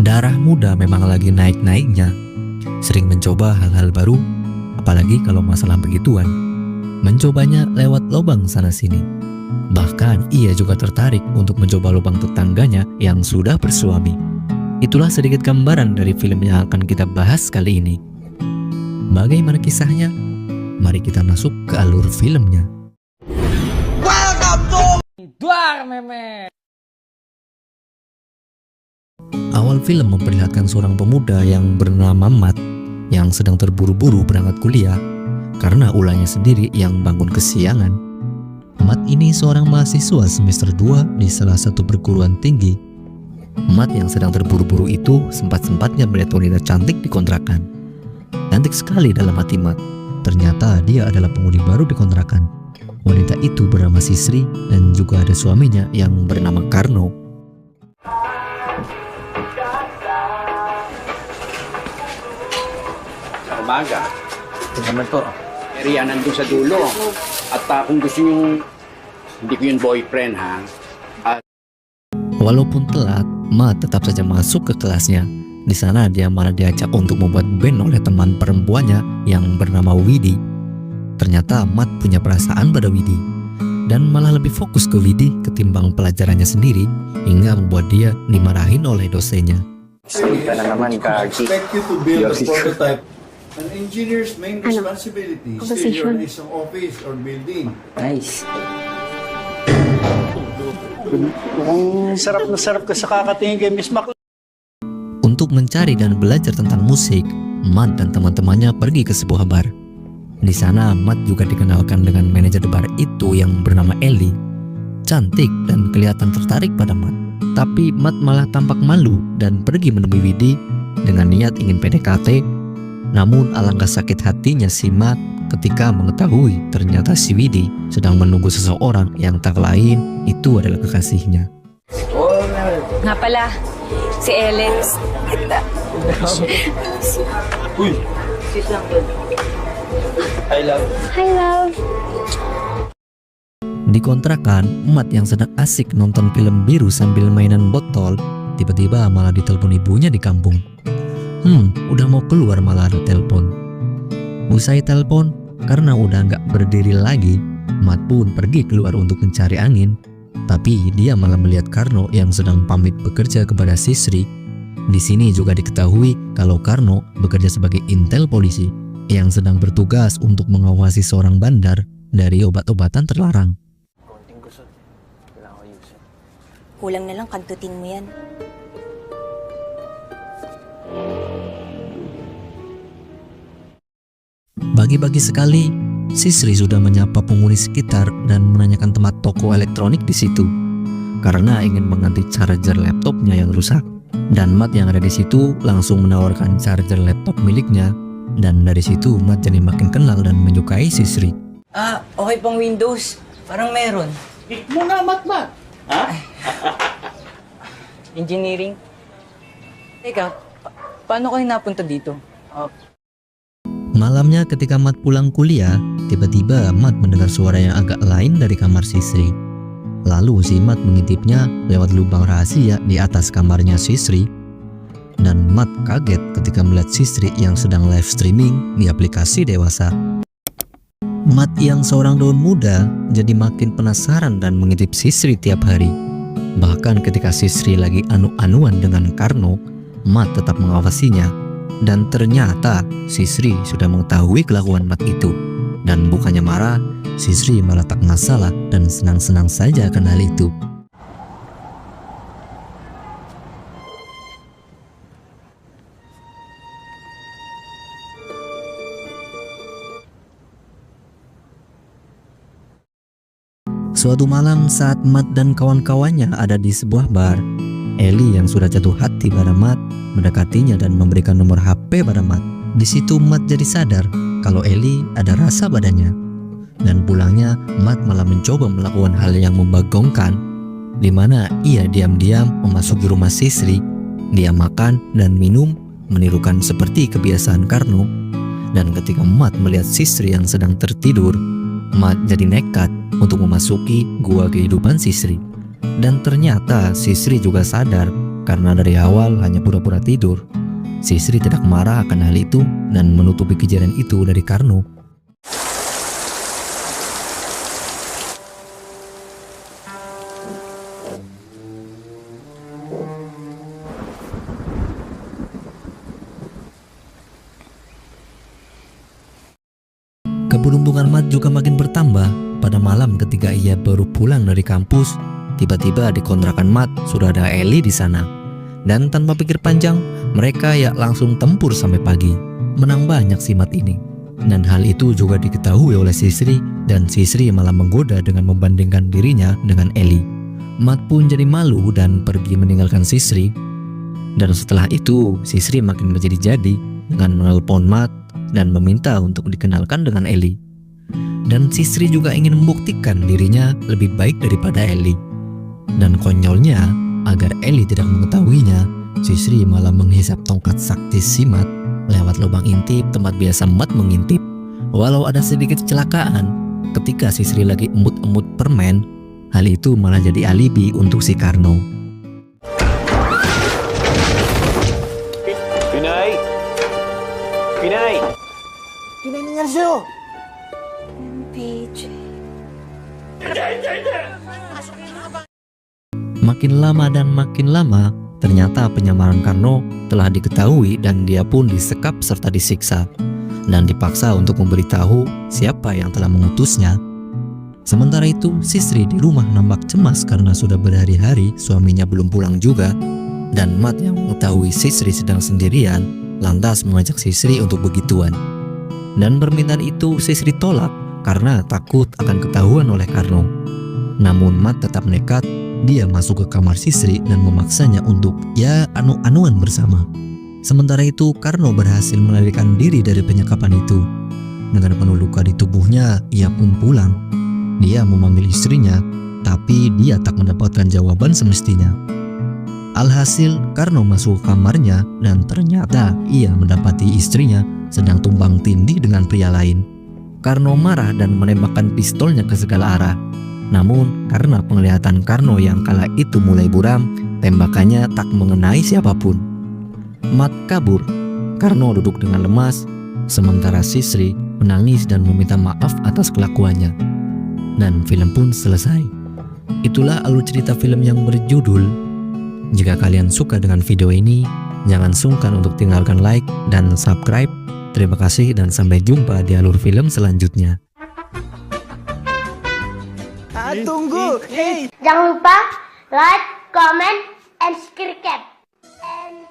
Darah muda memang lagi naik-naiknya. Sering mencoba hal-hal baru, apalagi kalau masalah begituan. Mencobanya lewat lubang sana-sini. Bahkan ia juga tertarik untuk mencoba lubang tetangganya yang sudah bersuami. Itulah sedikit gambaran dari film yang akan kita bahas kali ini. Bagaimana kisahnya? Mari kita masuk ke alur filmnya. Welcome to Duar Meme. Awal film memperlihatkan seorang pemuda yang bernama Matt yang sedang terburu-buru berangkat kuliah karena ulahnya sendiri yang bangun kesiangan. Matt ini seorang mahasiswa semester 2 di salah satu perguruan tinggi. Matt yang sedang terburu-buru itu sempat-sempatnya melihat wanita cantik di kontrakan. Cantik sekali dalam hati Matt. Ternyata dia adalah penghuni baru di kontrakan. Wanita itu bernama Sisri dan juga ada suaminya yang bernama Karno. Umaga. Naman po. Area nandun sa dulo. At kung gusto nyo, hindi ko yung boyfriend ha. Walaupun telat, Matt tetap saja masuk ke kelasnya. Di sana dia malah diajak untuk membuat band oleh teman perempuannya yang bernama Widi. Ternyata Matt punya perasaan pada Widi dan malah lebih fokus ke Widi ketimbang pelajarannya sendiri hingga membuat dia dimarahin oleh dosennya. Salita na naman, Kagi. Expect you to build a prototype. An engineer's main responsibility is to your isang office or building. Nice. Mukhang sarap na sarap ka sa kakatingin kay Miss Mac. Untuk mencari dan belajar tentang musik, Matt dan teman-temannya pergi ke sebuah bar. Di sana Matt juga dikenalkan dengan manajer bar itu yang bernama Ellie. Cantik dan kelihatan tertarik pada Matt. Tapi Matt malah tampak malu dan pergi menemui Widi dengan niat ingin PDKT. Namun alangkah sakit hatinya si Matt ketika mengetahui ternyata si Widi sedang menunggu seseorang yang tak lain itu adalah kekasihnya. Nga pala, si Alex. Uy! I love. Hi, love. Di kontrakan, Matt yang sedang asik nonton film biru sambil mainan botol, tiba-tiba malah ditelepon ibunya di kampung. Udah mau keluar malah ada telepon. Usai telepon, karena udah nggak berdiri lagi, Matt pun pergi keluar untuk mencari angin. Tapi dia malah melihat Karno yang sedang pamit bekerja kepada Sisri. Di sini juga diketahui kalau Karno bekerja sebagai intel polisi yang sedang bertugas untuk mengawasi seorang bandar dari obat-obatan terlarang. Kulang na lang kantutin mo yan. Bagi-bagi sekali, Sisri sudah menyapa penghuni sekitar dan menanyakan tempat toko elektronik di situ karena ingin mengganti charger laptopnya yang rusak. Dan Matt yang ada di situ langsung menawarkan charger laptop miliknya, dan dari situ Matt jadi makin kenal dan menyukai Sisri. Okay pang Windows. Parang meron. Muna, Mat. Ha? Engineering. Teka, paano kayo napunta dito? Malamnya ketika Matt pulang kuliah, tiba-tiba Matt mendengar suara yang agak lain dari kamar Sisri. Lalu si Matt mengintipnya lewat lubang rahasia di atas kamarnya Sisri. Dan Matt kaget ketika melihat Sisri yang sedang live streaming di aplikasi dewasa. Matt yang seorang daun muda jadi makin penasaran dan mengintip Sisri tiap hari. Bahkan ketika Sisri lagi anu-anuan dengan Karno, Matt tetap mengawasinya. Dan ternyata Sisri sudah mengetahui kelakuan Matt itu. Dan bukannya marah, Sisri malah tak masalah dan senang-senang saja akan hal itu. Suatu malam saat Matt dan kawan-kawannya ada di sebuah bar, Ellie yang sudah jatuh hati pada Matt mendekatinya dan memberikan nomor HP pada Matt. Di situ Matt jadi sadar kalau Ellie ada rasa padanya. Dan pulangnya Matt malah mencoba melakukan hal yang membagongkan, di mana ia diam-diam memasuki rumah Sisri. Dia makan dan minum menirukan seperti kebiasaan Karno. Dan ketika Matt melihat Sisri yang sedang tertidur, Matt jadi nekat untuk memasuki gua kehidupan Sisri. Dan ternyata Sisri juga sadar karena dari awal hanya pura-pura tidur. Si Sri tidak marah akan hal itu dan menutupi kejadian itu dari Karno. Keberuntungan Mat juga makin bertambah. Pada malam ketika ia baru pulang dari kampus, tiba-tiba di kontrakan Mat sudah ada Eli di sana. Dan tanpa pikir panjang, mereka langsung tempur sampai pagi. Menang banyak si Mat ini. Dan hal itu juga diketahui oleh si Sri, dan si Sri malah menggoda dengan membandingkan dirinya dengan Eli. Mat pun jadi malu dan pergi meninggalkan si Sri. Dan setelah itu, si Sri makin menjadi-jadi dengan menelpon Mat dan meminta untuk dikenalkan dengan Eli. Dan si Sri juga ingin membuktikan dirinya lebih baik daripada Eli. Dan konyolnya, agar Eli tidak mengetahuinya, si Sri malah menghisap tongkat sakti si Mat lewat lubang intip tempat biasa Mat mengintip. Walau ada sedikit kecelakaan, ketika si Sri lagi embut-embut permen, hal itu malah jadi alibi untuk si Karno. Pinay! Pinay! Pinay nangyari sa'yo? PJ. Makin lama dan makin lama, ternyata penyamaran Karno telah diketahui dan dia pun disekap serta disiksa dan dipaksa untuk memberitahu siapa yang telah mengutusnya. Sementara itu, si Sri di rumah nampak cemas karena sudah berhari-hari suaminya belum pulang juga. Dan Mat yang mengetahui si Sri sedang sendirian, lantas mengajak si Sri untuk begituan. Dan permintaan itu si Sri tolak karena takut akan ketahuan oleh Karno. Namun Mat tetap nekat. Dia masuk ke kamar si Sri dan memaksanya untuk anu-anuan bersama. Sementara itu Karno berhasil melarikan diri dari penyekapan itu. Dengan penuh luka di tubuhnya, ia pun pulang. Dia memanggil istrinya, tapi dia tak mendapatkan jawaban semestinya. Alhasil Karno masuk ke kamarnya dan ternyata ia mendapati istrinya sedang tumbang tindih dengan pria lain. Karno marah dan menembakkan pistolnya ke segala arah. Namun karena penglihatan Karno yang kala itu mulai buram, tembakannya tak mengenai siapapun. Mat kabur. Karno duduk dengan lemas, sementara si Sri menangis dan meminta maaf atas kelakuannya. Dan film pun selesai. Itulah alur cerita film yang berjudul. Jika kalian suka dengan video ini, jangan sungkan untuk tinggalkan like dan subscribe. Terima kasih dan sampai jumpa di alur film selanjutnya. Tunggu! Hey! Jangan lupa like, comment, and subscribe. And